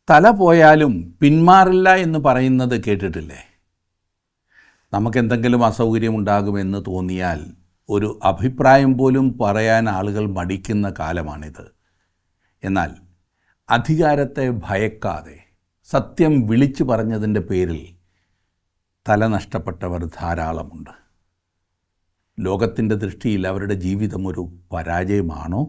തല പോയാലും പിന്മാറില്ല എന്ന് പറയുന്നത് കേട്ടിട്ടില്ലേ? നമുക്കെന്തെങ്കിലും അസൗകര്യമുണ്ടാകുമെന്ന് തോന്നിയാൽ ഒരു അഭിപ്രായം പോലും പറയാൻ ആളുകൾ മടിക്കുന്ന കാലമാണിത്. എന്നാൽ അധികാരത്തെ ഭയക്കാതെ സത്യം വിളിച്ചു പറഞ്ഞതിൻ്റെ പേരിൽ തല നഷ്ടപ്പെട്ടവർ ധാരാളമുണ്ട്. ലോകത്തിൻ്റെ ദൃഷ്ടിയിൽ അവരുടെ ജീവിതം ഒരു പരാജയമാണോ?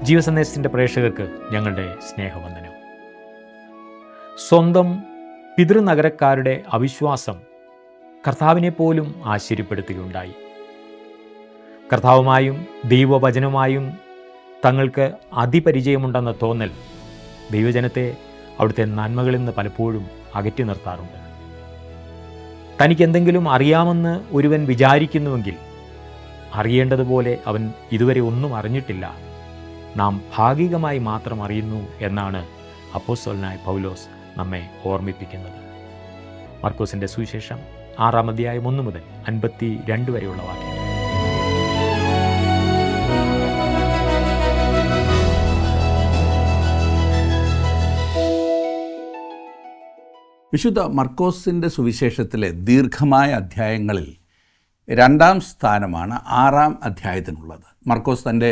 ജീവസന്ദേശത്തിൻ്റെ പ്രേക്ഷകർക്ക് ഞങ്ങളുടെ സ്നേഹവന്ദനം. സ്വന്തം പിതൃനഗരക്കാരുടെ അവിശ്വാസം കർത്താവിനെ പോലും ആശ്ചര്യപ്പെടുത്തുകയുണ്ടായി. കർത്താവുമായും ദൈവവചനവുമായും തങ്ങൾക്ക് അതിപരിചയമുണ്ടെന്ന തോന്നൽ ദൈവജനത്തെ അവിടുത്തെ നന്മകളിൽ നിന്ന് പലപ്പോഴും അകറ്റി നിർത്താറുണ്ട്. തനിക്കെന്തെങ്കിലും അറിയാമെന്ന് ഒരുവൻ വിചാരിക്കുന്നുവെങ്കിൽ അറിയേണ്ടതുപോലെ അവൻ ഇതുവരെ ഒന്നും അറിഞ്ഞിട്ടില്ല, നാം ഭാഗികമായി മാത്രം അറിയുന്നു എന്നാണ് അപ്പോസ്തലനായ പൗലോസ് നമ്മെ ഓർമ്മിപ്പിക്കുന്നത്. മർക്കോസിൻ്റെ സുവിശേഷം 6-ാം അധ്യായം 1 മുതൽ 52 വരെയുള്ള വാക്യങ്ങൾ. വിശുദ്ധ മർക്കോസിൻ്റെ സുവിശേഷത്തിലെ ദീർഘമായ അധ്യായങ്ങളിൽ 2-ാം സ്ഥാനമാണ് 6-ാം അധ്യായത്തിനുള്ളത്. മർക്കോസ് തൻ്റെ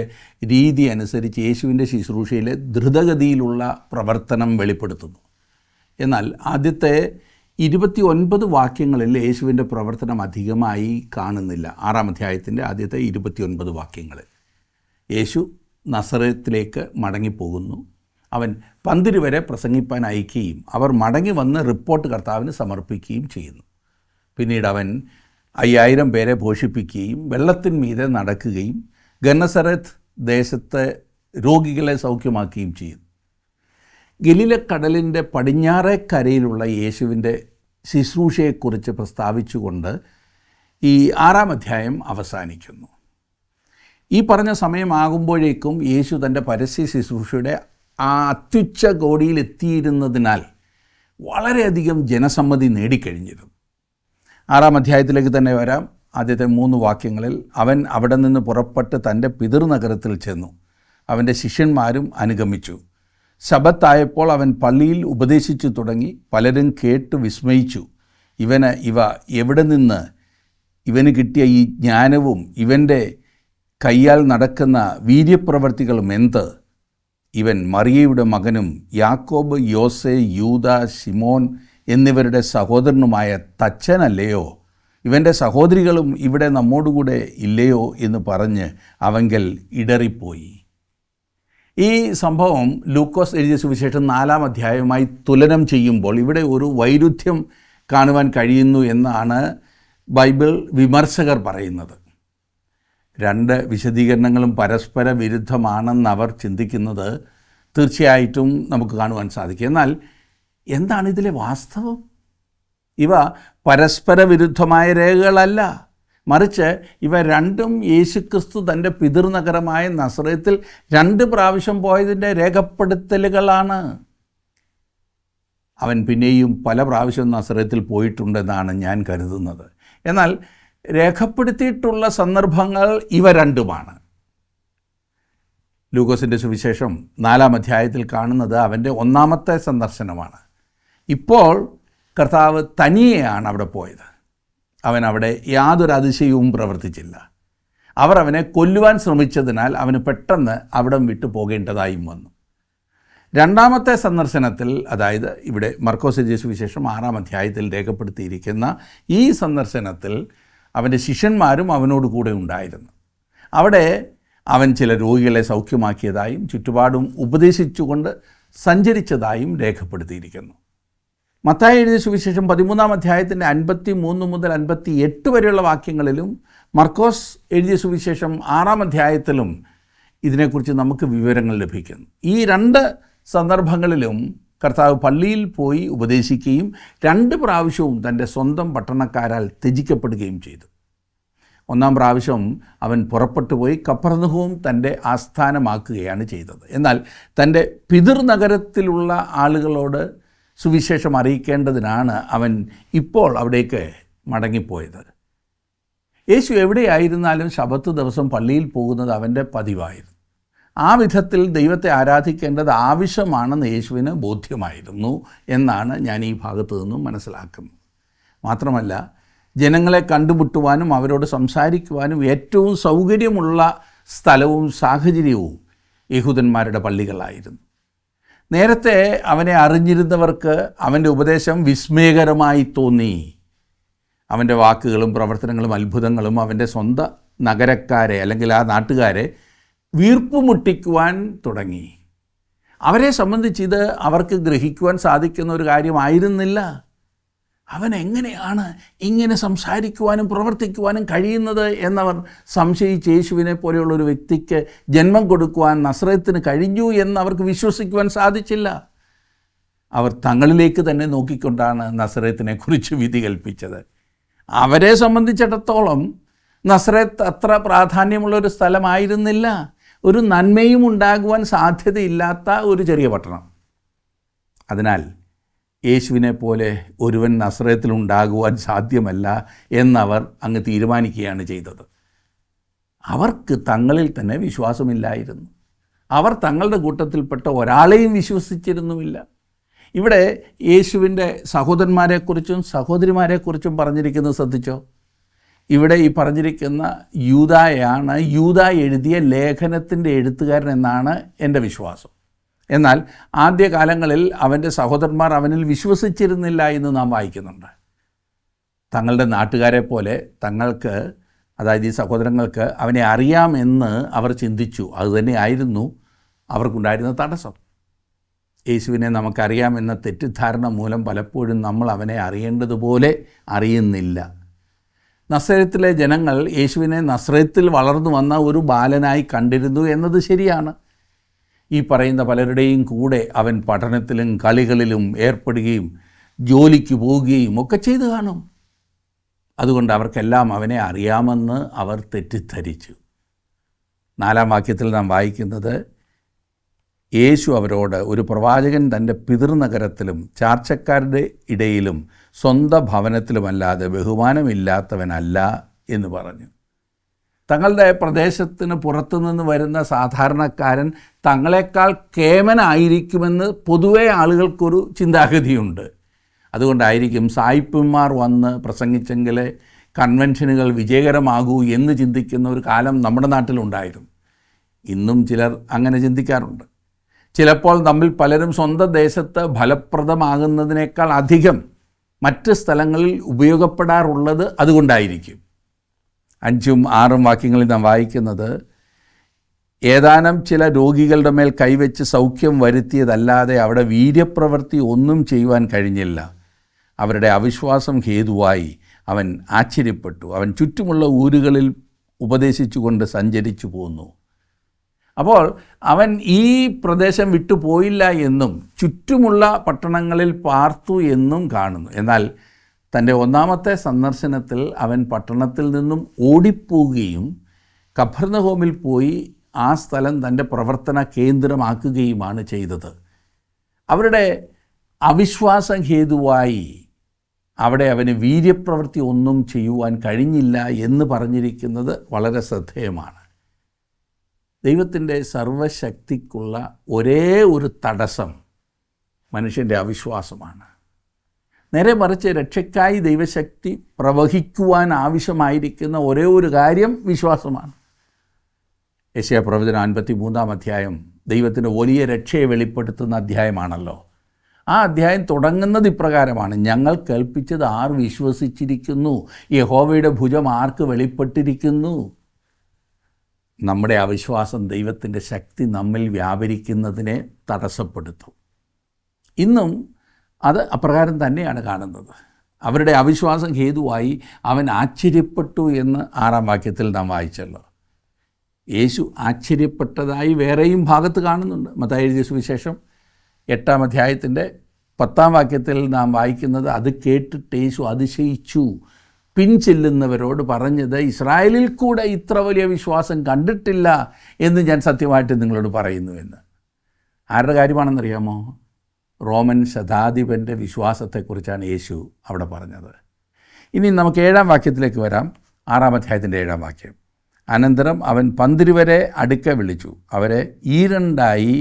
രീതി അനുസരിച്ച് യേശുവിൻ്റെ ശുശ്രൂഷയിലെ ദ്രുതഗതിയിലുള്ള പ്രവർത്തനം വെളിപ്പെടുത്തുന്നു. എന്നാൽ ആദ്യത്തെ 29 വാക്യങ്ങളിൽ യേശുവിൻ്റെ പ്രവർത്തനം അധികമായി കാണുന്നില്ല. 6-ാം അധ്യായത്തിൻ്റെ ആദ്യത്തെ 29 വാക്യങ്ങളിൽ യേശു നസറത്തിലേക്ക് മടങ്ങിപ്പോകുന്നു. അവൻ 12 വരെ പ്രസംഗിപ്പാൻ അയക്കുകയും അവർ മടങ്ങി വന്ന് റിപ്പോർട്ട് കർത്താവിന് സമർപ്പിക്കുകയും ചെയ്യുന്നു. പിന്നീട് അവൻ 5000 പേരെ പോഷിപ്പിക്കുകയും വെള്ളത്തിന്മീതെ നടക്കുകയും ഗന്നസറത്ത് ദേശത്തെ രോഗികളെ സൗഖ്യമാക്കുകയും ചെയ്യുന്നു. ഗലീലക്കടലിൻ്റെ പടിഞ്ഞാറേ കരയിലുള്ള യേശുവിൻ്റെ ശുശ്രൂഷയെക്കുറിച്ച് പ്രസ്താവിച്ചുകൊണ്ട് ഈ 6-ാം അധ്യായം അവസാനിക്കുന്നു. ഈ പറഞ്ഞ സമയമാകുമ്പോഴേക്കും യേശു തൻ്റെ പരസ്യ ശുശ്രൂഷയുടെ ആ അത്യുച്ച കോടിയിലെത്തിയിരുന്നതിനാൽ വളരെയധികം ജനസമ്മതി നേടിക്കഴിഞ്ഞിരുന്നു. 6-ാം അധ്യായത്തിലേക്ക് തന്നെ വരാം. ആദ്യത്തെ 3 വാക്യങ്ങളിൽ അവൻ അവിടെ നിന്ന് പുറപ്പെട്ട് തൻ്റെ പിതൃനഗരത്തിൽ ചെന്നു. അവൻ്റെ ശിഷ്യന്മാരും അനുഗമിച്ചു. ശബ്ബത്തായപ്പോൾ അവൻ പള്ളിയിൽ ഉപദേശിച്ചു തുടങ്ങി. പലരും കേട്ട് വിസ്മയിച്ചു. ഇവന് ഇവ എവിടെ നിന്ന് ഇവന് കിട്ടിയ ഈ ജ്ഞാനവും ഇവൻ്റെ കയ്യാൽ നടക്കുന്ന വീര്യപ്രവർത്തികളും എന്ത്? ഇവൻ മറിയയുടെ മകനും യാക്കോബ്, യോസെ, യൂദ, ശിമോൻ എന്നിവരുടെ സഹോദരനുമായ തച്ചനല്ലയോ? ഇവൻ്റെ സഹോദരികളും ഇവിടെ നമ്മോടുകൂടെ ഇല്ലയോ എന്ന് പറഞ്ഞ് അവങ്കൽ ഇടറിപ്പോയി. ഈ സംഭവം ലൂക്കോസ് എഴുതിയ സുവിശേഷം 4-ാം അധ്യായവുമായി തുലനം ചെയ്യുമ്പോൾ ഇവിടെ ഒരു വൈരുദ്ധ്യം കാണുവാൻ കഴിയുന്നു എന്നാണ് ബൈബിൾ വിമർശകർ പറയുന്നത്. 2 വിശദീകരണങ്ങളും പരസ്പര വിരുദ്ധമാണെന്നവർ ചിന്തിക്കുന്നത് തീർച്ചയായിട്ടും നമുക്ക് കാണുവാൻ സാധിക്കും. എന്നാൽ എന്താണ് ഇതിലെ വാസ്തവം? ഇവ പരസ്പര വിരുദ്ധമായ രേഖകളല്ല, മറിച്ച് ഇവ രണ്ടും യേശുക്രിസ്തു തൻ്റെ പിതൃനഗരമായ നസറത്തിൽ 2 പ്രാവശ്യം പോയതിൻ്റെ രേഖപ്പെടുത്തലുകളാണ്. അവൻ പിന്നെയും പല പ്രാവശ്യം നസറത്തിൽ പോയിട്ടുണ്ടെന്നാണ് ഞാൻ കരുതുന്നത്. എന്നാൽ രേഖപ്പെടുത്തിയിട്ടുള്ള സന്ദർഭങ്ങൾ ഇവ രണ്ടുമാണ്. ലൂക്കോസിൻ്റെ സുവിശേഷം 4-ാം അധ്യായത്തിൽ കാണുന്നത് അവൻ്റെ 1-ാമത്തെ സന്ദർശനമാണ്. ഇപ്പോൾ കർത്താവ് തനിയെയാണ് അവിടെ പോയത്. അവൻ അവിടെ യാതൊരു അതിശയവും പ്രവർത്തിച്ചില്ല. അവർ അവനെ കൊല്ലുവാൻ ശ്രമിച്ചതിനാൽ അവന് പെട്ടെന്ന് അവിടം വിട്ടു പോകേണ്ടതായും വന്നു. 2-ാമത്തെ സന്ദർശനത്തിൽ, അതായത് ഇവിടെ മർക്കോസ് എഴുതിയ സുവിശേഷം 6-ാം അധ്യായത്തിൽ രേഖപ്പെടുത്തിയിരിക്കുന്ന ഈ സന്ദർശനത്തിൽ അവൻ്റെ ശിഷ്യന്മാരും അവനോട് കൂടെ ഉണ്ടായിരുന്നു. അവിടെ അവൻ ചില രോഗികളെ സൗഖ്യമാക്കിയതായും ചുറ്റുപാടും ഉപദേശിച്ചുകൊണ്ട് സഞ്ചരിച്ചതായും രേഖപ്പെടുത്തിയിരിക്കുന്നു. മത്തായി എഴുതിയ സുവിശേഷം 13-ാം അധ്യായത്തിൻ്റെ 53 മുതൽ 58 വരെയുള്ള വാക്യങ്ങളിലും മർക്കോസ് എഴുതിയ സുവിശേഷം 6-ാം അധ്യായത്തിലും ഇതിനെക്കുറിച്ച് നമുക്ക് വിവരങ്ങൾ ലഭിക്കുന്നു. ഈ 2 സന്ദർഭങ്ങളിലും കർത്താവ് പള്ളിയിൽ പോയി ഉപദേശിക്കുകയും 2 പ്രാവശ്യവും തൻ്റെ സ്വന്തം പട്ടണക്കാരാൽ ത്യജിക്കപ്പെടുകയും ചെയ്തു. 1-ാം പ്രാവശ്യം അവൻ പുറപ്പെട്ടു പോയി കപ്പർന്നഹൂം തൻ്റെ ആസ്ഥാനമാക്കുകയാണ് ചെയ്തത്. എന്നാൽ തൻ്റെ പിതൃനഗരത്തിലുള്ള ആളുകളോട് സുവിശേഷം അറിയിക്കേണ്ടതിനാണ് അവൻ ഇപ്പോൾ അവിടേക്ക് മടങ്ങിപ്പോയത്. യേശു എവിടെയായിരുന്നാലും ശബത്ത് ദിവസം പള്ളിയിൽ പോകുന്നത് അവൻ്റെ പതിവായിരുന്നു. ആ വിധത്തിൽ ദൈവത്തെ ആരാധിക്കേണ്ടത് ആവശ്യമാണെന്ന് യേശുവിന് ബോധ്യമായിരുന്നു എന്നാണ് ഞാൻ ഈ ഭാഗത്തു നിന്നും മനസ്സിലാക്കുന്നത്. മാത്രമല്ല, ജനങ്ങളെ കണ്ടുമുട്ടുവാനും അവരോട് സംസാരിക്കുവാനും ഏറ്റവും സൗകര്യമുള്ള സ്ഥലവും സാഹചര്യവും യഹൂദന്മാരുടെ പള്ളികളായിരുന്നു. നേരത്തെ അവനെ അറിഞ്ഞിരുന്നവർക്ക് അവൻ്റെ ഉപദേശം വിസ്മയകരമായി തോന്നി. അവൻ്റെ വാക്കുകളും പ്രവർത്തനങ്ങളും അത്ഭുതങ്ങളും അവൻ്റെ സ്വന്തം നഗരക്കാരെ അല്ലെങ്കിൽ ആ നാട്ടുകാരെ വീർപ്പുമുട്ടിക്കുവാൻ തുടങ്ങി. അവരെ സംബന്ധിച്ച് ഇത് അവർക്ക് ഗ്രഹിക്കുവാൻ സാധിക്കുന്ന ഒരു കാര്യമായിരുന്നില്ല. അവൻ എങ്ങനെയാണ് ഇങ്ങനെ സംസാരിക്കുവാനും പ്രവർത്തിക്കുവാനും കഴിയുന്നത് എന്നവർ സംശയിച്ച് യേശുവിനെ പോലെയുള്ള ഒരു വ്യക്തിക്ക് ജന്മം കൊടുക്കുവാൻ നസ്രത്തിന് കഴിഞ്ഞു എന്നവർക്ക് വിശ്വസിക്കുവാൻ സാധിച്ചില്ല. അവർ തങ്ങളിലേക്ക് തന്നെ നോക്കിക്കൊണ്ടാണ് നസ്രത്തിനെക്കുറിച്ച് വിധി കൽപ്പിച്ചത്. അവരെ സംബന്ധിച്ചിടത്തോളം നസ്രത്ത് അത്ര പ്രാധാന്യമുള്ളൊരു സ്ഥലമായിരുന്നില്ല. ഒരു നന്മയും ഉണ്ടാകുവാൻ സാധ്യതയില്ലാത്ത ഒരു ചെറിയ പട്ടണം. അതിനാൽ യേശുവിനെ പോലെ ഒരുവൻ നസ്രത്തിലുണ്ടാകുവാൻ സാധ്യമല്ല എന്നവർ അങ്ങ് തീരുമാനിക്കുകയാണ് ചെയ്തത്. അവർക്ക് തങ്ങളിൽ തന്നെ വിശ്വാസമില്ലായിരുന്നു. അവർ തങ്ങളുടെ കൂട്ടത്തിൽപ്പെട്ട ഒരാളെയും വിശ്വസിച്ചിരുന്നുമില്ല. ഇവിടെ യേശുവിൻ്റെ സഹോദരന്മാരെക്കുറിച്ചും സഹോദരിമാരെക്കുറിച്ചും പറഞ്ഞിരിക്കുന്നത് ശ്രദ്ധിച്ചോ? ഇവിടെ ഈ പറഞ്ഞിരിക്കുന്ന യൂദായാണ് യൂദ എഴുതിയ ലേഖനത്തിൻ്റെ എഴുത്തുകാരൻ എന്നാണ് എൻ്റെ വിശ്വാസം. എന്നാൽ ആദ്യകാലങ്ങളിൽ അവൻ്റെ സഹോദരന്മാർ അവനിൽ വിശ്വസിച്ചിരുന്നില്ല എന്ന് നാം വായിക്കുന്നുണ്ട്. തങ്ങളുടെ നാട്ടുകാരെ പോലെ തങ്ങൾക്ക്, അതായത് ഈ സഹോദരങ്ങൾക്ക് അവനെ അറിയാമെന്ന് അവർ ചിന്തിച്ചു. അതുതന്നെയായിരുന്നു അവർക്കുണ്ടായിരുന്ന തടസ്സം. യേശുവിനെ നമുക്കറിയാമെന്ന തെറ്റിദ്ധാരണ മൂലം പലപ്പോഴും നമ്മൾ അവനെ അറിയേണ്ടതുപോലെ അറിയുന്നില്ല. നസ്രത്തിലെ ജനങ്ങൾ യേശുവിനെ നസ്രത്തിൽ വളർന്നു വന്ന ഒരു ബാലനായി കണ്ടിരുന്നു എന്നത് ശരിയാണ്. ഈ പറയുന്ന പലരുടെയും കൂടെ അവൻ പഠനത്തിലും കളികളിലും ഏർപ്പെടുകയും ജോലിക്ക് പോവുകയും ഒക്കെ ചെയ്തു കാണും. അതുകൊണ്ട് അവർക്കെല്ലാം അവനെ അറിയാമെന്ന് അവർ തെറ്റിദ്ധരിച്ചു. 4-ാം വാക്യത്തിൽ നാം വായിക്കുന്നത്, യേശു അവരോട്, ഒരു പ്രവാചകൻ തൻ്റെ പിതൃനഗരത്തിലും ചാർച്ചക്കാരുടെ ഇടയിലും സ്വന്തം ഭവനത്തിലുമല്ലാതെ ബഹുമാനമില്ലാത്തവനല്ല എന്ന് പറഞ്ഞു. തങ്ങളുടെ പ്രദേശത്തിന് പുറത്തുനിന്ന് വരുന്ന സാധാരണക്കാരൻ തങ്ങളെക്കാൾ കേമനായിരിക്കുമെന്ന് പൊതുവെ ആളുകൾക്കൊരു ചിന്താഗതിയുണ്ട്. അതുകൊണ്ടായിരിക്കും സായിപ്പന്മാർ വന്ന് പ്രസംഗിച്ചെങ്കിൽ കൺവെൻഷനുകൾ വിജയകരമാകൂ എന്ന് ചിന്തിക്കുന്ന ഒരു കാലം നമ്മുടെ നാട്ടിലുണ്ടായിരുന്നു. ഇന്നും ചിലർ അങ്ങനെ ചിന്തിക്കാറുണ്ട്. ചിലപ്പോൾ നമ്മിൽ പലരും സ്വന്തം ദേശത്ത് ഫലപ്രദമാകുന്നതിനേക്കാൾ അധികം മറ്റ് സ്ഥലങ്ങളിൽ ഉപയോഗപ്പെടാറുള്ളത് അതുകൊണ്ടായിരിക്കും. 5ഉം 6ഉം വാക്യങ്ങളിൽ നാം വായിക്കുന്നത്, ഏതാനും ചില രോഗികളുടെ മേൽ കൈവച്ച് സൗഖ്യം വരുത്തിയതല്ലാതെ അവിടെ വീര്യപ്രവൃത്തി ഒന്നും ചെയ്യുവാൻ കഴിഞ്ഞില്ല. അവരുടെ അവിശ്വാസം ഹേതുവായി അവൻ ആശ്ചര്യപ്പെട്ടു. അവൻ ചുറ്റുമുള്ള ഊരുകളിൽ ഉപദേശിച്ചുകൊണ്ട് സഞ്ചരിച്ചു പോന്നു. അപ്പോൾ അവൻ ഈ പ്രദേശം വിട്ടുപോയില്ല എന്നും ചുറ്റുമുള്ള പട്ടണങ്ങളിൽ പാർത്തു എന്നും കാണുന്നു. എന്നാൽ തൻ്റെ 1-ാമത്തെ സന്ദർശനത്തിൽ അവൻ പട്ടണത്തിൽ നിന്നും ഓടിപ്പോവുകയും കഫർന്നഹൂമിൽ പോയി ആ സ്ഥലം തൻ്റെ പ്രവർത്തന കേന്ദ്രമാക്കുകയുമാണ് ചെയ്തത്. അവരുടെ അവിശ്വാസം ഹേതുവായി അവിടെ അവന് വീര്യപ്രവൃത്തി ഒന്നും ചെയ്യുവാൻ കഴിഞ്ഞില്ല എന്ന് പറഞ്ഞിരിക്കുന്നത് വളരെ ശ്രദ്ധേയമാണ്. ദൈവത്തിൻ്റെ സർവശക്തിക്കുള്ള ഒരേ ഒരു തടസ്സം മനുഷ്യൻ്റെ അവിശ്വാസമാണ്. നേരെ മറിച്ച് രക്ഷയ്ക്കായി ദൈവശക്തി പ്രവഹിക്കുവാൻ ആവശ്യമായിരിക്കുന്ന ഒരേ ഒരു കാര്യം വിശ്വാസമാണ്. യെശയ്യാപ്രവചനം 53-ാം അധ്യായം ദൈവത്തിൻ്റെ വലിയ രക്ഷയെ വെളിപ്പെടുത്തുന്ന അധ്യായമാണല്ലോ. ആ അധ്യായം തുടങ്ങുന്നത് ഇപ്രകാരമാണ്: ഞങ്ങൾ കേൾപ്പിച്ചത് ആർ വിശ്വസിച്ചിരിക്കുന്നു? യഹോവയുടെ ഭുജം ആർക്ക് വെളിപ്പെട്ടിരിക്കുന്നു? നമ്മുടെ അവിശ്വാസം ദൈവത്തിൻ്റെ ശക്തി നമ്മിൽ വ്യാപരിക്കുന്നതിനെ തടസ്സപ്പെടുത്തും. ഇന്നും അത് അപ്രകാരം തന്നെയാണ് കാണുന്നത്. അവരുടെ അവിശ്വാസം ഹേതുവായി അവൻ ആശ്ചര്യപ്പെട്ടു എന്ന് 6-ാം വാക്യത്തിൽ നാം വായിച്ചല്ലോ. യേശു ആശ്ചര്യപ്പെട്ടതായി വേറെയും ഭാഗത്ത് കാണുന്നുണ്ട്. മത്തായി എഴുതിയ സുവിശേഷം 8-ാം അധ്യായത്തിൻ്റെ 10-ാം വാക്യത്തിൽ നാം വായിക്കുന്നത്, അത് കേട്ടിട്ട് യേശു അതിശയിച്ചു, പിൻചെല്ലുന്നവരോട് പറഞ്ഞത്, ഇസ്രായേലിൽ കൂടെ ഇത്ര വലിയ വിശ്വാസം കണ്ടിട്ടില്ല എന്ന് ഞാൻ സത്യമായിട്ട് നിങ്ങളോട് പറയുന്നുവെന്ന്. ആരുടെ കാര്യമാണെന്നറിയാമോ? റോമൻ ശതാധിപൻ്റെ വിശ്വാസത്തെക്കുറിച്ചാണ് യേശു അവിടെ പറഞ്ഞത്. ഇനി നമുക്ക് 7-ാം വാക്യത്തിലേക്ക് വരാം. 6-ാം അധ്യായത്തിൻ്റെ 7-ാം വാക്യം. അനന്തരം അവൻ 12 പേരെ അടുക്ക വിളിച്ചു, അവരെ ഈരണ്ടായി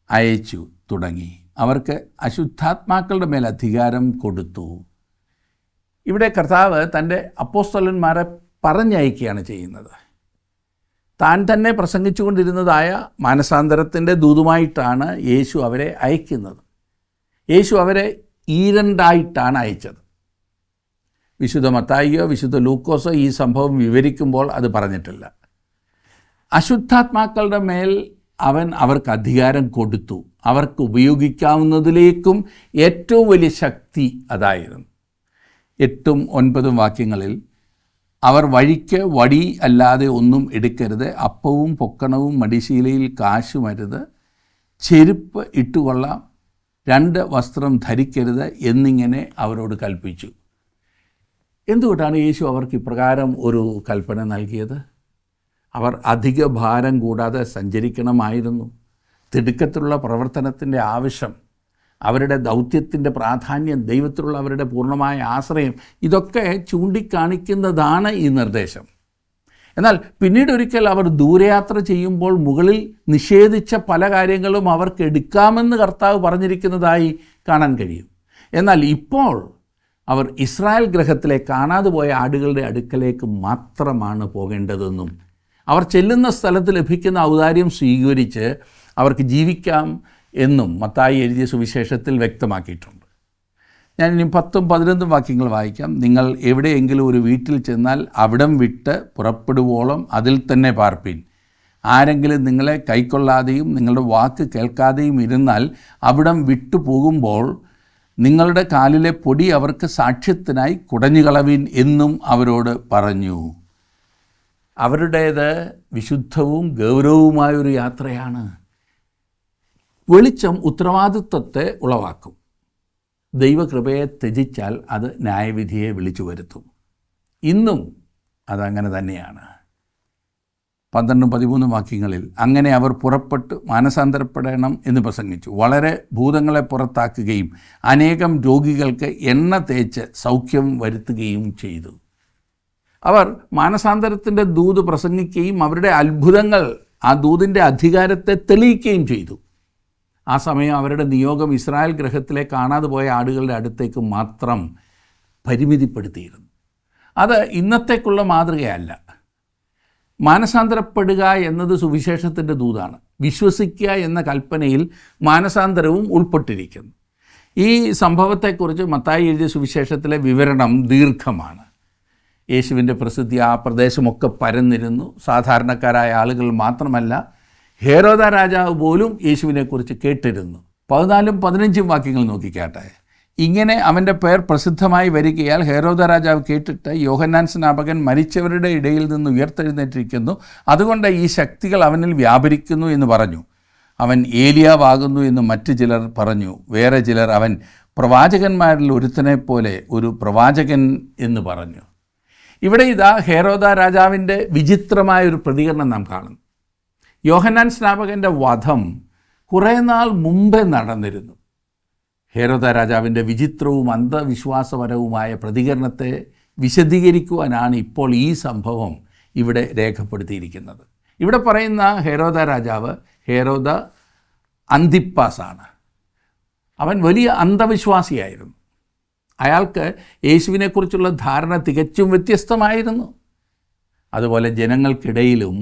അയച്ചു തുടങ്ങി, അവർക്ക് അശുദ്ധാത്മാക്കളുടെ മേൽ അധികാരം കൊടുത്തു. ഇവിടെ കർത്താവ് തൻ്റെ അപ്പോസ്തലന്മാരെ പറഞ്ഞയക്കുകയാണ് ചെയ്യുന്നത്. താൻ തന്നെ പ്രസംഗിച്ചുകൊണ്ടിരുന്നതായ മാനസാന്തരത്തിൻ്റെ ദൂതുമായിട്ടാണ് യേശു അവരെ അയക്കുന്നത്. യേശു അവരെ ഈരണ്ടായിട്ടാണ് അയച്ചത്. വിശുദ്ധ മത്തായിയോ വിശുദ്ധ ലൂക്കോസോ ഈ സംഭവം വിവരിക്കുമ്പോൾ അത് പറഞ്ഞിട്ടില്ല. അശുദ്ധാത്മാക്കളുടെ മേൽ അവൻ അവർക്ക് അധികാരം കൊടുത്തു. അവർക്ക് ഉപയോഗിക്കാവുന്നതിലേക്കും ഏറ്റവും വലിയ ശക്തി അതായിരുന്നു. 8ഉം 9ഉം വാക്യങ്ങളിൽ, അവർ വഴിക്ക് വടി അല്ലാതെ ഒന്നും എടുക്കരുത്, അപ്പവും പൊക്കണവും മടിശീലയിൽ കാശുമരുത്, ചെരുപ്പ് ഇട്ടുകൊള്ളാം, 2 വസ്ത്രം ധരിക്കരുത് എന്നിങ്ങനെ അവരോട് കൽപ്പിച്ചു. എന്തുകൊണ്ടാണ് യേശു അവർക്ക് ഇപ്രകാരം ഒരു കൽപ്പന നൽകിയത്? അവർ അധിക ഭാരം കൂടാതെ സഞ്ചരിക്കണമായിരുന്നു. തിടുക്കത്തിലുള്ള പ്രവർത്തനത്തിൻ്റെ ആവശ്യം, അവരുടെ ദൗത്യത്തിൻ്റെ പ്രാധാന്യം, ദൈവത്തിലുള്ള അവരുടെ പൂർണ്ണമായ ആശ്രയം, ഇതൊക്കെ ചൂണ്ടിക്കാണിക്കുന്നതാണ് ഈ നിർദ്ദേശം. എന്നാൽ പിന്നീട് ഒരിക്കൽ അവർ ദൂരയാത്ര ചെയ്യുമ്പോൾ മുകളിൽ നിഷേധിച്ച പല കാര്യങ്ങളും അവർക്ക് എടുക്കാമെന്ന് കർത്താവ് പറഞ്ഞിരിക്കുന്നതായി കാണാൻ കഴിയും. എന്നാൽ ഇപ്പോൾ അവർ ഇസ്രായേൽ ഗൃഹത്തിലെ കാണാതെ പോയ ആടുകളുടെ അടുക്കലേക്ക് മാത്രമാണ് പോകേണ്ടതെന്നും അവർ ചെല്ലുന്ന സ്ഥലത്ത് ലഭിക്കുന്ന ഔദാര്യം സ്വീകരിച്ച് അവർക്ക് ജീവിക്കാം എന്നും മത്തായി എഴുതിയ സുവിശേഷത്തിൽ വ്യക്തമാക്കിയിട്ടുണ്ട്. ഞാൻ ഇനി 10ഉം 11ഉം വാക്യങ്ങൾ വായിക്കാം. നിങ്ങൾ എവിടെയെങ്കിലും ഒരു വീട്ടിൽ ചെന്നാൽ അവിടം വിട്ട് പുറപ്പെടുവോളം അതിൽ തന്നെ പാർപ്പീൻ. ആരെങ്കിലും നിങ്ങളെ കൈക്കൊള്ളാതെയും നിങ്ങളുടെ വാക്ക് കേൾക്കാതെയും ഇരുന്നാൽ അവിടം വിട്ടു പോകുമ്പോൾ നിങ്ങളുടെ കാലിലെ പൊടി അവർക്ക് സാക്ഷ്യത്തിനായി കുടഞ്ഞുകളവീൻ എന്നും അവരോട് പറഞ്ഞു. അവരുടേത് വിശുദ്ധവും ഗൗരവവുമായൊരു യാത്രയാണ്. വെളിച്ചം ഉത്തരവാദിത്വത്തെ ഉളവാക്കും. ദൈവകൃപയെ ത്യജിച്ചാൽ അത് ന്യായവിധിയെ വിളിച്ചു വരുത്തും. ഇന്നും അതങ്ങനെ തന്നെയാണ്. 12ഉം 13ഉം വാക്യങ്ങളിൽ, അങ്ങനെ അവർ പുറപ്പെട്ട് മാനസാന്തരപ്പെടണം എന്ന് പ്രസംഗിച്ചു. വളരെ ഭൂതങ്ങളെ പുറത്താക്കുകയും അനേകം രോഗികൾക്ക് എണ്ണ തേച്ച് സൗഖ്യം വരുത്തുകയും ചെയ്തു. അവർ മാനസാന്തരത്തിൻ്റെ ദൂത് പ്രസംഗിക്കുകയും അവരുടെ അത്ഭുതങ്ങൾ ആ ദൂതിൻ്റെ അധികാരത്തെ തെളിയിക്കുകയും ചെയ്തു. ആ സമയം അവരുടെ നിയോഗം ഇസ്രായേൽ ഗൃഹത്തിലെ കാണാതെ പോയ ആടുകളുടെ അടുത്തേക്ക് മാത്രം പരിമിതിപ്പെടുത്തിയിരുന്നു. അത് ഇന്നത്തേക്കുള്ള മാതൃകയല്ല. മാനസാന്തരപ്പെടുക എന്നത് സുവിശേഷത്തിൻ്റെ ദൂതാണ്. വിശ്വസിക്കുക എന്ന കൽപ്പനയിൽ മാനസാന്തരവും ഉൾപ്പെട്ടിരിക്കുന്നു. ഈ സംഭവത്തെക്കുറിച്ച് മത്തായി എഴുതിയ സുവിശേഷത്തിലെ വിവരണം ദീർഘമാണ്. യേശുവിൻ്റെ പ്രസിദ്ധി ആ പ്രദേശമൊക്കെ പരന്നിരുന്നു. സാധാരണക്കാരായ ആളുകൾ മാത്രമല്ല, ഹെരോദ രാജാവ് പോലും യേശുവിനെക്കുറിച്ച് കേട്ടിരുന്നു. 14ഉം 15ഉം വാക്യങ്ങൾ നോക്കിക്കാട്ടെ. ഇങ്ങനെ അവൻ്റെ പേർ പ്രസിദ്ധമായി വരികയാൽ ഹെരോദ രാജാവ് കേട്ടിട്ട്, യോഹന്നാൻ സ്നാപകൻ മരിച്ചവരുടെ ഇടയിൽ നിന്ന് ഉയർത്തെഴുന്നേറ്റിരിക്കുന്നു, അതുകൊണ്ട് ഈ ശക്തികൾ അവനിൽ വ്യാപരിക്കുന്നു എന്ന് പറഞ്ഞു. അവൻ ഏലിയാവാകുന്നു എന്ന് മറ്റു ചിലർ പറഞ്ഞു. വേറെ ചിലർ അവൻ പ്രവാചകന്മാരിൽ ഒരുത്തനെ പോലെ ഒരു പ്രവാചകൻ എന്ന് പറഞ്ഞു. ഇവിടെ ഇതാ ഹെരോദ രാജാവിൻ്റെ വിചിത്രമായൊരു പ്രതികരണം നാം കാണുന്നു. യോഹന്നാൻ സ്നാപകൻ്റെ വധം കുറേ നാൾ മുമ്പേ നടന്നിരുന്നു. ഹെരോദ രാജാവിൻ്റെ വിചിത്രവും അന്ധവിശ്വാസപരവുമായ പ്രതികരണത്തെ വിശദീകരിക്കുവാനാണ് ഇപ്പോൾ ഈ സംഭവം ഇവിടെ രേഖപ്പെടുത്തിയിരിക്കുന്നത്. ഇവിടെ പറയുന്ന ഹെരോദ രാജാവ് ഹെരോദ അന്തിപ്പാസാണ്. അവൻ വലിയ അന്ധവിശ്വാസിയായിരുന്നു. അയാൾക്ക് യേശുവിനെക്കുറിച്ചുള്ള ധാരണ തികച്ചും വ്യത്യസ്തമായിരുന്നു. അതുപോലെ ജനങ്ങൾക്കിടയിലും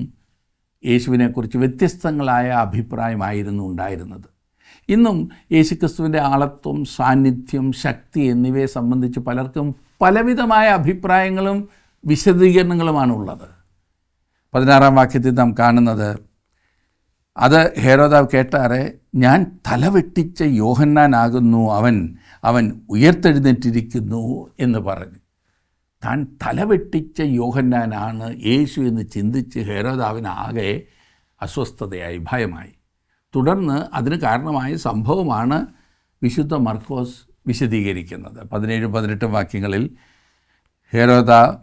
യേശുവിനെക്കുറിച്ച് വ്യത്യസ്തങ്ങളായ അഭിപ്രായമായിരുന്നു ഉണ്ടായിരുന്നത്. ഇന്നും യേശുക്രിസ്തുവിൻ്റെ ആളത്വം, സാന്നിധ്യം, ശക്തി എന്നിവയെ സംബന്ധിച്ച് പലർക്കും പലവിധമായ അഭിപ്രായങ്ങളും വിശദീകരണങ്ങളുമാണ് ഉള്ളത്. 16-ാം വാക്യത്തിൽ നാം കാണുന്നത്, അത് ഹെരോദാവ് കേട്ടാറെ, ഞാൻ തലവെട്ടിച്ച യോഹന്നാനാകുന്നു അവൻ ഉയർത്തെഴുന്നേറ്റിരിക്കുന്നു എന്ന് പറഞ്ഞു. താൻ തലവെട്ടിച്ച യോഹന്നാനാണ് യേശു എന്ന് ചിന്തിച്ച് ഹെരോദാവിന് ആകെ അസ്വസ്ഥതയായി, ഭയമായി. തുടർന്ന് അതിന് കാരണമായ സംഭവമാണ് വിശുദ്ധ മർക്കോസ് വിശദീകരിക്കുന്നത്. 17-18 വാക്യങ്ങളിൽ ഹെരോദാവ്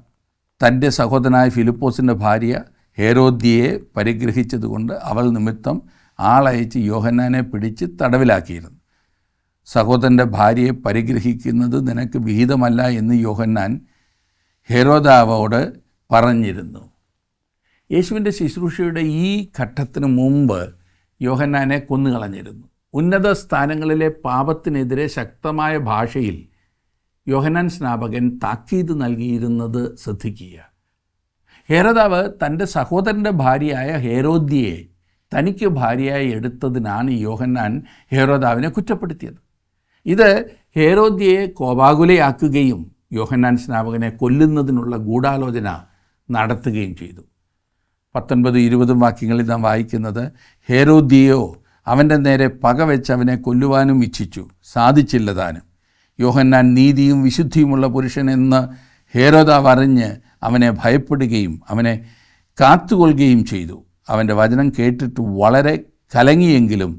തൻ്റെ സഹോദരനായ ഫിലിപ്പോസിൻ്റെ ഭാര്യ ഹെരോദ്യയെ പരിഗ്രഹിച്ചതുകൊണ്ട് അവൾ നിമിത്തം ആളയച്ച് യോഹന്നാനെ പിടിച്ച് തടവിലാക്കിയിരുന്നു. സഹോദരൻ്റെ ഭാര്യയെ പരിഗ്രഹിക്കുന്നത് നിനക്ക് വിഹിതമല്ല എന്ന് യോഹന്നാൻ ഹെരോദാവോട് പറഞ്ഞിരുന്നു. യേശുവിൻ്റെ ശുശ്രൂഷയുടെ ഈ ഘട്ടത്തിന് മുമ്പ് യോഹന്നാനെ കൊന്നുകളഞ്ഞിരുന്നു. ഉന്നത സ്ഥാനങ്ങളിലെ പാപത്തിനെതിരെ ശക്തമായ ഭാഷയിൽ യോഹന്നാൻ സ്നാപകൻ താക്കീത് നൽകിയിരുന്നത് ശ്രദ്ധിക്കുക. ഹെരോദാവ് തൻ്റെ സഹോദരൻ്റെ ഭാര്യയായ ഹെരോദ്യയെ തനിക്ക് ഭാര്യയായി എടുത്തതിനാണ് യോഹന്നാൻ ഹെരോദാവിനെ കുറ്റപ്പെടുത്തിയത്. ഇത് ഹെരോദ്യയെ കോപാകുലയാക്കുകയും യോഹന്നാൻ സ്നാപകനെ കൊല്ലുന്നതിനുള്ള ഗൂഢാലോചന നടത്തുകയും ചെയ്തു. 19-20 വാക്യങ്ങളിൽ നാം വായിക്കുന്നത്, ഹെരോദ്യയോ അവൻ്റെ നേരെ പകവെച്ച് അവനെ കൊല്ലുവാനും ഇച്ഛിച്ചു, സാധിച്ചില്ല താനും. യോഹന്നാൻ നീതിയും വിശുദ്ധിയുമുള്ള പുരുഷനെന്ന് ഹെരോദാവ് അറിഞ്ഞ് അവനെ ഭയപ്പെടുകയും അവനെ കാത്തുകൊള്ളുകയും ചെയ്തു. അവൻ്റെ വചനം കേട്ടിട്ട് വളരെ കലങ്ങിയെങ്കിലും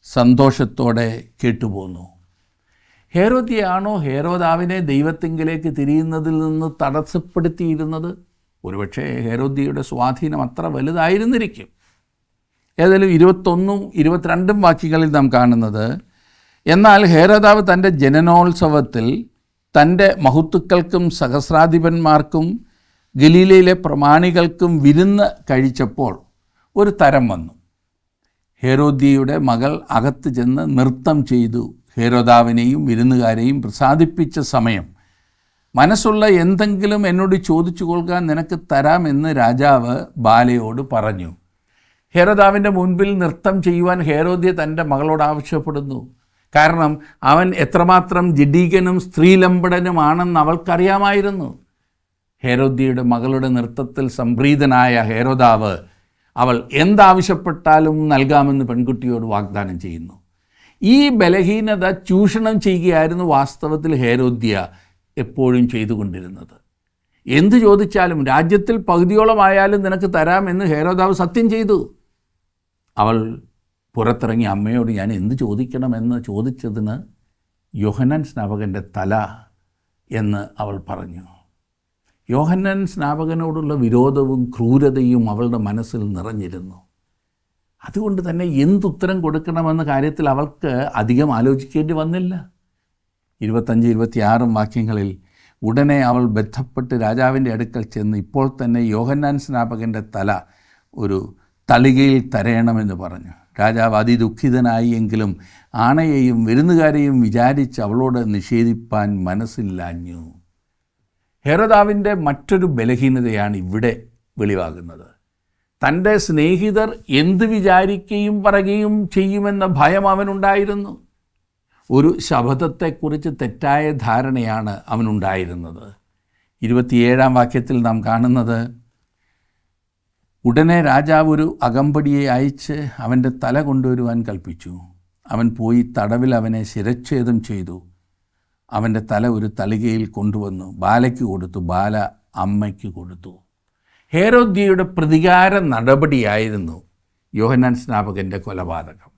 സന്തോഷത്തോടെ കേട്ടുപോന്നു. ഹെരോദ്യയാണോ ഹെരോദാവിനെ ദൈവത്തിങ്കിലേക്ക് തിരിയുന്നതിൽ നിന്ന് തടസ്സപ്പെടുത്തിയിരുന്നത്? ഒരുപക്ഷെ ഹെരോദ്യയുടെ സ്വാധീനം അത്ര വലുതായിരുന്നിരിക്കും. ഏതായാലും 21-22 വാക്യങ്ങളിൽ നാം കാണുന്നത്, എന്നാൽ ഹെരോദാവ് തൻ്റെ ജനനോത്സവത്തിൽ തൻ്റെ മഹത്തുക്കൾക്കും സഹസ്രാധിപന്മാർക്കും ഗലീലയിലെ പ്രമാണികൾക്കും വിരുന്ന് കഴിച്ചപ്പോൾ ഒരു തരം വന്നു. ഹെരോദ്യയുടെ മകൾ അകത്ത് ചെന്ന് നൃത്തം ചെയ്തു ഹെരോദാവിനെയും വിരുന്നുകാരെയും പ്രസാദിപ്പിച്ച സമയം, മനസ്സുള്ള എന്തെങ്കിലും എന്നോട് ചോദിച്ചു കൊള്ളുക, നിനക്ക് തരാമെന്ന് രാജാവ് ബാലയോട് പറഞ്ഞു. ഹെരോദാവിൻ്റെ മുൻപിൽ നൃത്തം ചെയ്യുവാൻ ഹെരോദ്യ തൻ്റെ മകളോട് ആവശ്യപ്പെടുന്നു. കാരണം അവൻ എത്രമാത്രം ജഡീകനും സ്ത്രീലമ്പടനുമാണെന്ന് അവൾക്കറിയാമായിരുന്നു. ഹെരോദ്യയുടെ മകളുടെ നൃത്തത്തിൽ സംപ്രീതനായ ഹെരോദാവ് അവൾ എന്താവശ്യപ്പെട്ടാലും നൽകാമെന്ന് പെൺകുട്ടിയോട് വാഗ്ദാനം ചെയ്യുന്നു. ഈ ബലഹീനത ചൂഷണം ചെയ്യുകയായിരുന്നു വാസ്തവത്തിൽ ഹെരോദ്യ എപ്പോഴും ചെയ്തുകൊണ്ടിരുന്നത്. എന്തു ചോദിച്ചാലും രാജ്യത്തിൽ പകുതിയോളമായാലും നിനക്ക് തരാമെന്ന് ഹെരോദാവ് സത്യം ചെയ്തു. അവൾ പുറത്തിറങ്ങി അമ്മയോട് ഞാൻ എന്ത് ചോദിക്കണമെന്ന് ചോദിച്ചതിന് യോഹന്നാൻ സ്നാപകൻ്റെ തല എന്ന് അവൾ പറഞ്ഞു. യോഹന്നാൻ സ്നാപകനോടുള്ള വിരോധവും ക്രൂരതയും അവളുടെ മനസ്സിൽ നിറഞ്ഞിരുന്നു. അതുകൊണ്ട് തന്നെ എന്തുത്തരം കൊടുക്കണമെന്ന കാര്യത്തിൽ അവൾക്ക് അധികം ആലോചിക്കേണ്ടി വന്നില്ല. 25-26 വാക്യങ്ങളിൽ, ഉടനെ അവൾ ബന്ധപ്പെട്ട് രാജാവിൻ്റെ അടുക്കൽ ചെന്ന് ഇപ്പോൾ തന്നെ യോഹന്നാൻ സ്നാപകൻ്റെ തല ഒരു തളികയിൽ തരയണമെന്ന് പറഞ്ഞു. രാജാവ് അതിദുഃഖിതനായി എങ്കിലും ആണയെയും വിരുന്നുകാരെയും വിചാരിച്ച് അവളോട് നിഷേധിപ്പാൻ മനസ്സില്ലാഞ്ഞു. ഹെരോദാവിൻ്റെ മറ്റൊരു ബലഹീനതയാണ് ഇവിടെ വെളിവാകുന്നത്. തൻ്റെ സ്നേഹിതർ എന്ത് വിചാരിക്കുകയും പറയുകയും ചെയ്യുമെന്ന ഭയം അവനുണ്ടായിരുന്നു. ഒരു ശപഥത്തെക്കുറിച്ച് തെറ്റായ ധാരണയാണ് അവനുണ്ടായിരുന്നത്. 27 വാക്യത്തിൽ നാം കാണുന്നത്, ഉടനെ രാജാവ് ഒരു അകമ്പടിയെ അയച്ച് അവൻ്റെ തല കൊണ്ടുവരുവാൻ കൽപ്പിച്ചു. അവൻ പോയി തടവിൽ അവനെ ശിരച്ഛേദം ചെയ്തു. അവൻ്റെ തല ഒരു തളികയിൽ കൊണ്ടുവന്നു ബാലയ്ക്ക് കൊടുത്തു. ബാല അമ്മയ്ക്ക് കൊടുത്തു. ഹെരോദ്യയുടെ പ്രതികാര നടപടിയായിരുന്നു യോഹന്നാൻ സ്നാപകൻ്റെ കൊലപാതകം.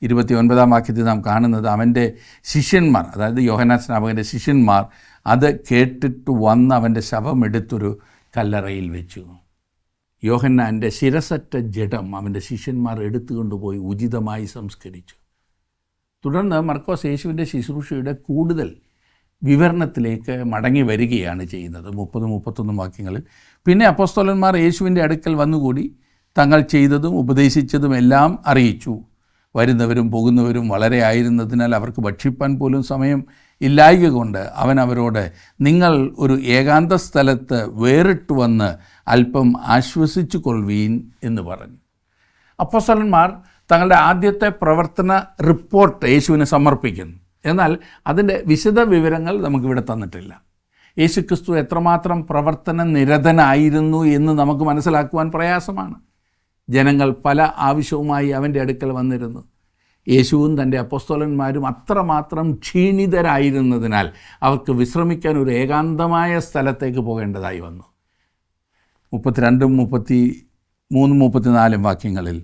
29 വാക്യത്തിൽ നാം കാണുന്നത്, അവൻ്റെ ശിഷ്യന്മാർ, അതായത് യോഹന്നാൻ സ്നാപകൻ്റെ ശിഷ്യന്മാർ അത് കേട്ടിട്ട് വന്ന് അവൻ്റെ ശവമെടുത്തൊരു കല്ലറയിൽ വെച്ചു. യോഹന്നാൻ്റെ ശിരസറ്റ ജഡം അവൻ്റെ ശിഷ്യന്മാർ എടുത്തുകൊണ്ടുപോയി ഉചിതമായി സംസ്കരിച്ചു. തുടർന്ന് മർക്കോസ് യേശുവിൻ്റെ ശുശ്രൂഷയുടെ കൂടുതൽ വിവരണത്തിലേക്ക് മടങ്ങി വരികയാണ് ചെയ്യുന്നത്. 30-31 വാക്യങ്ങളിൽ, പിന്നെ അപ്പോസ്തലന്മാർ യേശുവിൻ്റെ അടുക്കൽ വന്നുകൂടി തങ്ങൾ ചെയ്തതും ഉപദേശിച്ചതും എല്ലാം അറിയിച്ചു. വരുന്നവരും പോകുന്നവരും വളരെ ആയിരുന്നതിനാൽ അവർക്ക് ഭക്ഷിപ്പാൻ പോലും സമയം ഇല്ലായ്ക കൊണ്ട് അവൻ അവരോട്, നിങ്ങൾ ഒരു ഏകാന്ത സ്ഥലത്ത് വേറിട്ട് വന്ന് അല്പം ആശ്വസിച്ചു കൊള്ളുവീൻ എന്ന് പറഞ്ഞു. അപ്പോസ്തലന്മാർ തങ്ങളുടെ ആദ്യത്തെ പ്രവർത്തന റിപ്പോർട്ട് യേശുവിന് സമർപ്പിക്കുന്നു. എന്നാൽ അതിൻ്റെ വിശദ വിവരങ്ങൾ നമുക്കിവിടെ തന്നിട്ടില്ല. യേശുക്രിസ്തു എത്രമാത്രം പ്രവർത്തന നിരതനായിരുന്നു എന്ന് നമുക്ക് മനസ്സിലാക്കുവാൻ പ്രയാസമാണ്. ജനങ്ങൾ പല ആവശ്യവുമായി അവൻ്റെ അടുക്കൽ വന്നിരുന്നു. യേശുവും തൻ്റെ അപ്പോസ്തലന്മാരും അത്രമാത്രം ക്ഷീണിതരായിരുന്നതിനാൽ അവർക്ക് വിശ്രമിക്കാൻ ഒരു ഏകാന്തമായ സ്ഥലത്തേക്ക് പോകേണ്ടതായി വന്നു. 32-34 വാക്യങ്ങളിൽ,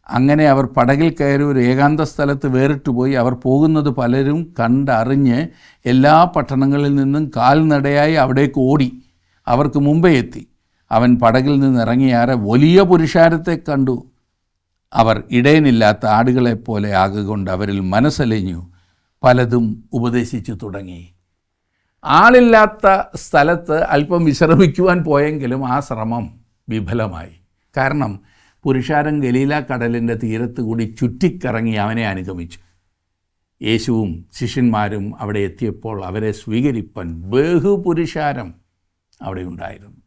അങ്ങനെ അവർ പടകിൽ കയറി ഒരു ഏകാന്ത സ്ഥലത്ത് വേറിട്ട് പോയി. അവർ പോകുന്നത് പലരും കണ്ടറിഞ്ഞ് എല്ലാ പട്ടണങ്ങളിൽ നിന്നും കാൽനടയായി അവിടേക്ക് ഓടി അവർക്ക് മുമ്പേ എത്തി. അവൻ പടകിൽ നിന്നിറങ്ങിയാറെ വലിയ പുരുഷാരത്തെ കണ്ടു. അവർ ഇടയനില്ലാത്ത ആടുകളെപ്പോലെ ആകൊണ്ട് അവരിൽ മനസ്സലിഞ്ഞു പലതും ഉപദേശിച്ചു തുടങ്ങി. ആളില്ലാത്ത സ്ഥലത്ത് അല്പം വിശ്രമിക്കുവാൻ പോയെങ്കിലും ആ ശ്രമം വിഫലമായി. കാരണം പുരുഷാരം ഗലീല കടലിൻ്റെ തീരത്ത് കൂടി ചുറ്റിക്കറങ്ങി അവനെ അനുഗമിച്ചു. യേശുവും ശിഷ്യന്മാരും അവിടെ എത്തിയപ്പോൾ അവരെ സ്വീകരിപ്പാൻ ബഹുപുരുഷാരം അവിടെ ഉണ്ടായിരുന്നു.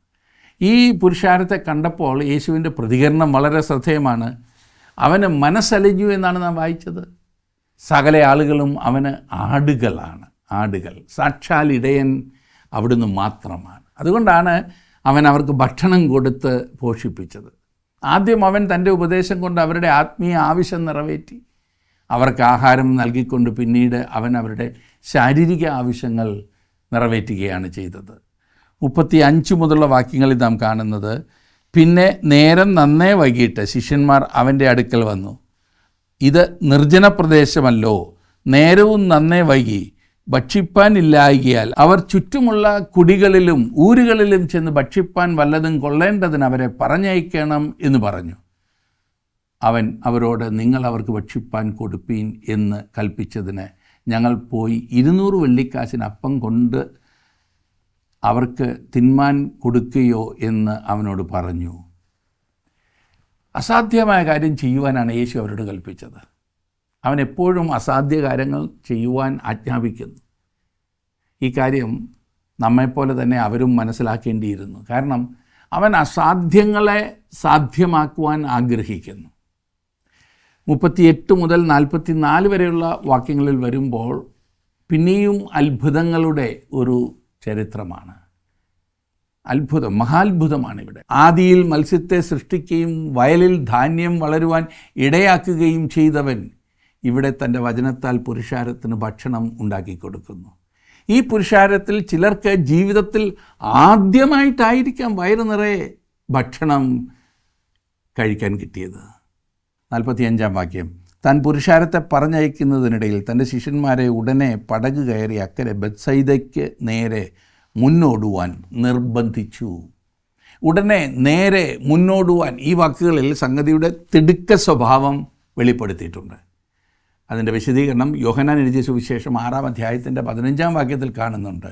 ഈ പുരുഷാരത്തെ കണ്ടപ്പോൾ യേശുവിൻ്റെ പ്രതികരണം വളരെ ശ്രദ്ധേയമാണ്. അവന് മനസ്സലിഞ്ഞു എന്നാണ് നാം വായിച്ചത്. സകല ആളുകളും അവന് ആടുകളാണ്. ആടുകൾ. സാക്ഷാൽ ഇടയൻ അവിടുന്ന് മാത്രമാണ്. അതുകൊണ്ടാണ് അവൻ അവർക്ക് ഭക്ഷണം കൊടുത്ത് പോഷിപ്പിച്ചത്. ആദ്യം അവൻ തൻ്റെ ഉപദേശം കൊണ്ട് അവരുടെ ആത്മീയ ആവശ്യം നിറവേറ്റി. അവർക്ക് ആഹാരം നൽകിക്കൊണ്ട് പിന്നീട് അവൻ അവരുടെ ശാരീരിക ആവശ്യങ്ങൾ നിറവേറ്റുകയാണ് ചെയ്തത്. 35 മുതലുള്ള വാക്യങ്ങളിൽ നാം കാണുന്നത്, പിന്നെ നേരം നന്നേ വൈകിട്ട് ശിഷ്യന്മാർ അവൻ്റെ അടുക്കൽ വന്നു. ഇത് നിർജ്ജന പ്രദേശമല്ലോ, നേരവും നന്നേ വൈകി, ഭക്ഷിപ്പാനില്ലായികയാൽ അവർ ചുറ്റുമുള്ള കുടികളിലും ഊരുകളിലും ചെന്ന് ഭക്ഷിപ്പാൻ വല്ലതും കൊള്ളേണ്ടതിന് അവരെ പറഞ്ഞയക്കണം എന്ന് പറഞ്ഞു. അവൻ അവരോട്, നിങ്ങൾ അവർക്ക് ഭക്ഷിപ്പാൻ കൊടുപ്പീൻ എന്ന് കൽപ്പിച്ചതിന് ഞങ്ങൾ പോയി 200 വെള്ളിക്കാശിന് അപ്പം കൊണ്ട് അവർക്ക് തിന്മാൻ കൊടുക്കുകയോ എന്ന് അവനോട് പറഞ്ഞു. അസാധ്യമായ കാര്യം ചെയ്യുവാനാണ് യേശു അവരോട് കൽപ്പിച്ചത്. അവൻ എപ്പോഴും അസാധ്യ കാര്യങ്ങൾ ചെയ്യുവാൻ ആജ്ഞാപിക്കുന്നു. ഈ കാര്യം നമ്മെപ്പോലെ തന്നെ അവരും മനസ്സിലാക്കേണ്ടിയിരുന്നു. കാരണം അവൻ അസാധ്യങ്ങളെ സാധ്യമാക്കുവാൻ ആഗ്രഹിക്കുന്നു. 38 മുതൽ 44 വരെയുള്ള വാക്യങ്ങളിൽ വരുമ്പോൾ പിന്നെയും അത്ഭുതങ്ങളുടെ ഒരു ചരിത്രമാണ്. അത്ഭുതം, മഹാത്ഭുതമാണ് ഇവിടെ. ആദിയിൽ മത്സ്യത്തെ സൃഷ്ടിക്കുകയും വയലിൽ ധാന്യം വളരുവാൻ ഇടയാക്കുകയും ചെയ്തവൻ ഇവിടെ തൻ്റെ വചനത്താൽ പുരുഷാരത്തിന് ഭക്ഷണം ഉണ്ടാക്കി കൊടുക്കുന്നു. ഈ പുരുഷാരത്തിൽ ചിലർക്ക് ജീവിതത്തിൽ ആദ്യമായിട്ടായിരിക്കാം വയറ് നിറയെ ഭക്ഷണം കഴിക്കാൻ കിട്ടിയത്. 45-ാം വാക്യം, താൻ പുരുഷാരത്തെ പറഞ്ഞയക്കുന്നതിനിടയിൽ തൻ്റെ ശിഷ്യന്മാരെ ഉടനെ പടക് കയറി അക്കരെ ബെത്സയിദയ്ക്ക് നേരെ മുന്നോടുവാൻ നിർബന്ധിച്ചു. ഉടനെ നേരെ മുന്നോടുവാൻ, ഈ വാക്കുകളിൽ സംഗതിയുടെ തിടുക്ക സ്വഭാവം വെളിപ്പെടുത്തിയിട്ടുണ്ട്. അതിൻ്റെ വിശദീകരണം യോഹന്നാൻ എഴുതിയ സുവിശേഷം 6-ാം അധ്യായത്തിൻ്റെ 15-ാം വാക്യത്തിൽ കാണുന്നുണ്ട്.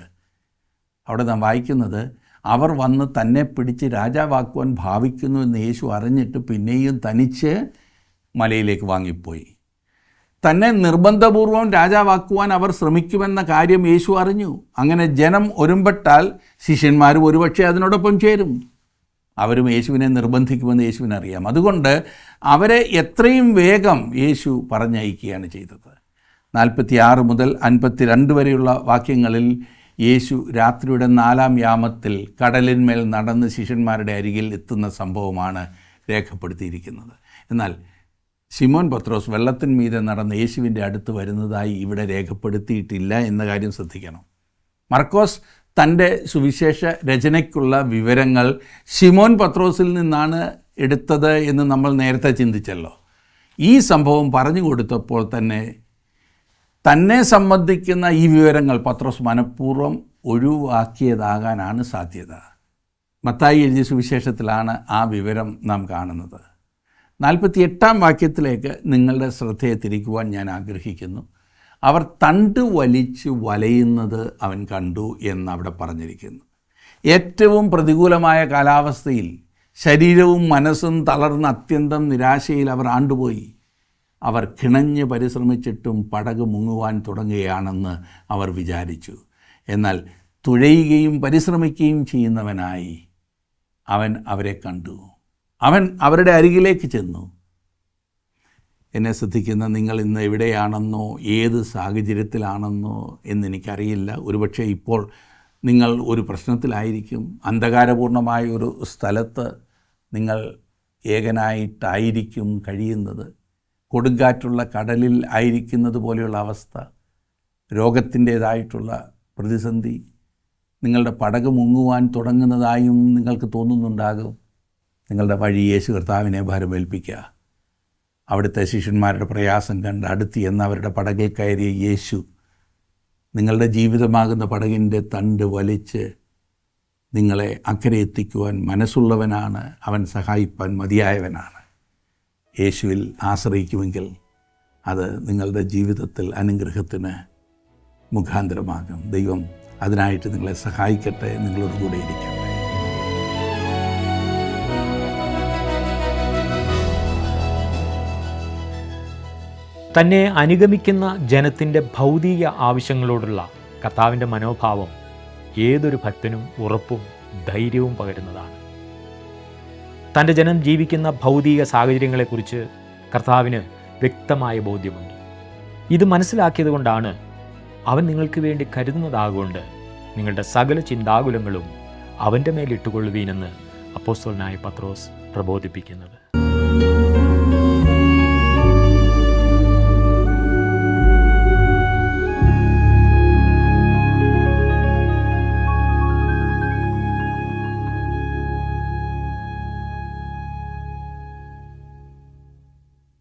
അവിടെ നാം വായിക്കുന്നത്, അവർ വന്ന് തന്നെ പിടിച്ച് രാജാവാക്കുവാൻ ഭാവിക്കുന്നു എന്ന് യേശു അറിഞ്ഞിട്ട് പിന്നെയും തനിച്ച് മലയിലേക്ക് വാങ്ങിപ്പോയി. തന്നെ നിർബന്ധപൂർവം രാജാവാക്കുവാൻ അവർ ശ്രമിക്കുമെന്ന കാര്യം യേശു അറിഞ്ഞു. അങ്ങനെ ജനം ഒരുമ്പെട്ടാൽ ശിഷ്യന്മാരും ഒരുപക്ഷെ അതിനോടൊപ്പം ചേരും. അവരും യേശുവിനെ നിർബന്ധിക്കുമെന്ന് യേശുവിനറിയാം. അതുകൊണ്ട് അവരെ എത്രയും വേഗം യേശു പറഞ്ഞയക്കുകയാണ് ചെയ്തത്. 46 മുതൽ 52 വരെയുള്ള വാക്യങ്ങളിൽ യേശു രാത്രിയുടെ 4-ാം യാമത്തിൽ കടലിന്മേൽ നടന്ന് ശിഷ്യന്മാരുടെ അരികിൽ എത്തുന്ന സംഭവമാണ് രേഖപ്പെടുത്തിയിരിക്കുന്നത്. എന്നാൽ ശിമോൻ പത്രോസ് വെള്ളത്തിന്മീതെ നടന്ന് യേശുവിൻ്റെ അടുത്ത് വരുന്നതായി ഇവിടെ രേഖപ്പെടുത്തിയിട്ടില്ല എന്ന കാര്യം ശ്രദ്ധിക്കണം. മർക്കോസ് തൻ്റെ സുവിശേഷ രചനയ്ക്കുള്ള വിവരങ്ങൾ ശിമോൻ പത്രോസിൽ നിന്നാണ് എടുത്തത് എന്ന് നമ്മൾ നേരത്തെ ചിന്തിച്ചല്ലോ. ഈ സംഭവം പറഞ്ഞു കൊടുത്തപ്പോൾ തന്നെ സംബന്ധിക്കുന്ന ഈ വിവരങ്ങൾ പത്രോസ് മനഃപൂർവ്വം ഒഴിവാക്കിയതാകാനാണ് സാധ്യത. മത്തായി എഴുതിയ സുവിശേഷത്തിലാണ് ആ വിവരം നാം കാണുന്നത്. 48-ാം വാക്യത്തിലേക്ക് നിങ്ങളുടെ ശ്രദ്ധയെ തിരിക്കുവാൻ ഞാൻ ആഗ്രഹിക്കുന്നു. അവർ തണ്ട് വലിച്ച് വലയുന്നത് അവൻ കണ്ടു എന്നവിടെ പറഞ്ഞിരിക്കുന്നു. ഏറ്റവും പ്രതികൂലമായ കാലാവസ്ഥയിൽ ശരീരവും മനസ്സും തളർന്ന് അത്യന്തം നിരാശയിൽ അവർ ആണ്ടുപോയി. അവർ കിണഞ്ഞ് പരിശ്രമിച്ചിട്ടും പടക് മുങ്ങുവാൻ തുടങ്ങുകയാണെന്ന് അവർ വിചാരിച്ചു. എന്നാൽ തുഴയുകയും പരിശ്രമിക്കുകയും ചെയ്യുന്നവനായി അവൻ അവരെ കണ്ടു. അവൻ അവരുടെ അരികിലേക്ക് ചെന്നു. എന്നെ ശ്രദ്ധിക്കുന്ന നിങ്ങൾ ഇന്ന് എവിടെയാണെന്നോ ഏത് സാഹചര്യത്തിലാണെന്നോ എന്നെനിക്കറിയില്ല. ഒരുപക്ഷെ ഇപ്പോൾ നിങ്ങൾ ഒരു പ്രശ്നത്തിലായിരിക്കും. അന്ധകാരപൂർണമായ ഒരു സ്ഥലത്ത് നിങ്ങൾ ഏകനായിട്ടായിരിക്കും കഴിയുന്നത്. കൊടുങ്കാറ്റുള്ള കടലിൽ ആയിരിക്കുന്നത് പോലെയുള്ള അവസ്ഥ, രോഗത്തിൻ്റേതായിട്ടുള്ള പ്രതിസന്ധി, നിങ്ങളുടെ പടക് മുങ്ങുവാൻ തുടങ്ങുന്നതായും നിങ്ങൾക്ക് തോന്നുന്നുണ്ടാകും. നിങ്ങളുടെ വഴി യേശു കർത്താവിനെ ഭരമേൽപ്പിക്കുക. അവിടുത്തെ ശിഷ്യന്മാരുടെ പ്രയാസം കണ്ട് അടുത്ത് എന്ന് അവരുടെ പടകിൽ കയറിയ യേശു നിങ്ങളുടെ ജീവിതമാകുന്ന പടകിൻ്റെ തണ്ട് വലിച്ച് നിങ്ങളെ അക്കരെ എത്തിക്കുവാൻ മനസ്സുള്ളവനാണ്, അവൻ സഹായിപ്പാൻ മതിയായവനാണ്. യേശുവിൽ ആശ്രയിക്കുമെങ്കിൽ അത് നിങ്ങളുടെ ജീവിതത്തിൽ അനുഗ്രഹത്തിന് മുഖാന്തരമാകും. ദൈവം അതിനായിട്ട് നിങ്ങളെ സഹായിക്കട്ടെ, നിങ്ങളോട് കൂടെ ഇരിക്കട്ടെ. തന്നെ അനുഗമിക്കുന്ന ജനത്തിൻ്റെ ഭൗതിക ആവശ്യങ്ങളോടുള്ള കർത്താവിൻ്റെ മനോഭാവം ഏതൊരു ഭക്തനും ഉറപ്പും ധൈര്യവും പകരുന്നതാണ്. തൻ്റെ ജനം ജീവിക്കുന്ന ഭൗതിക സാഹചര്യങ്ങളെക്കുറിച്ച് കർത്താവിന് വ്യക്തമായ ബോധ്യമുണ്ട്. ഇത് മനസ്സിലാക്കിയത് കൊണ്ടാണ് അവൻ നിങ്ങൾക്ക് വേണ്ടി കരുതുന്നതാകൊണ്ട് നിങ്ങളുടെ സകല ചിന്താകുലങ്ങളും അവൻ്റെ മേലിട്ടുകൊള്ളുവീനെന്ന് അപ്പോസ്തലനായ പത്രോസ് പ്രബോധിപ്പിക്കുന്നത്.